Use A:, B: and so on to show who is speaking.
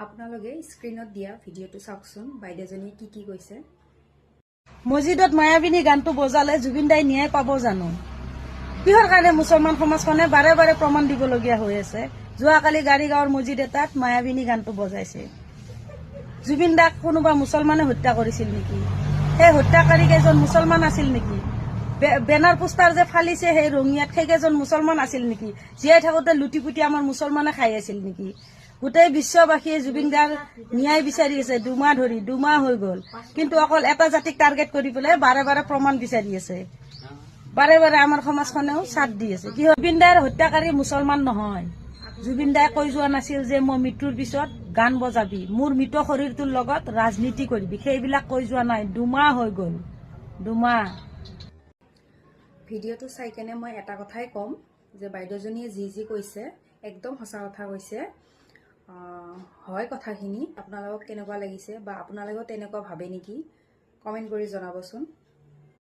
A: আপোনালোকে স্ক্ৰীনত দিয়া ভিডিঅ'টো চাওকচোন বাইদেউজনীয়ে কি কৈছে।
B: মছজিদত মায়াবিনী গানটো বজালে জুবিন দাই ন্যায় পাব জানো? কিহৰ কাৰণে মুছলমান সমাজখনে বাৰে বাৰে প্ৰমাণ দিবলগীয়া হৈ আছে? যোৱাকালি গাড়ীগাঁৱৰ মছজিদ এটাত মায়াবিনী গানটো বজাইছে। জুবিন দাক কোনোবা মুছলমানে হত্যা কৰিছিল নেকি? সেই হত্যাকাৰী কেইজন মুছলমান আছিল নেকি? বেনাৰ পোষ্টাৰ যে ফালিছে সেই ৰঙিয়াত সেইকেইজন মুছলমান আছিল নেকি? জীয়াই থাকোঁতে লুটি পুটি আমাৰ মুছলমানে খাই আছিল নেকি? গোটেই বিশ্ববাসীয়ে জুবিন দাৰ ন্যায় বিচাৰি আছে দুমাহ হৈ গ'ল, কিন্তু অকল এটা জাতিক টাৰ্গেট কৰি পেলাই বাৰে বাৰে প্ৰমাণ বিচাৰি আছে। বাৰে বাৰে আমাৰ সমাজখনেও চাথ দি আছে। কি জুবিন দাৰ হত্যাকাৰী মুছলমান নহয়। জুবিন দাই কৈ যোৱা নাছিল যে মই মৃত্যুৰ পিছত গান বজাবি, মোৰ মৃত শৰীৰটোৰ লগত ৰাজনীতি কৰিবি, সেইবিলাক কৈ যোৱা নাই। দুমাহ হৈ গ'ল, দুমাহ।
A: ভিডিঅ'টো চাই কেনে মই এটা কথাই ক'ম যে বাইদেউজনীয়ে যি কৈছে একদম সঁচা কথা কৈছে। হয় কথাখিনি আপোনালোকক কেনেকুৱা লাগিছে বা আপোনালোকেও তেনেকুৱা ভাবে নেকি? কমেণ্ট কৰি জনাবচোন।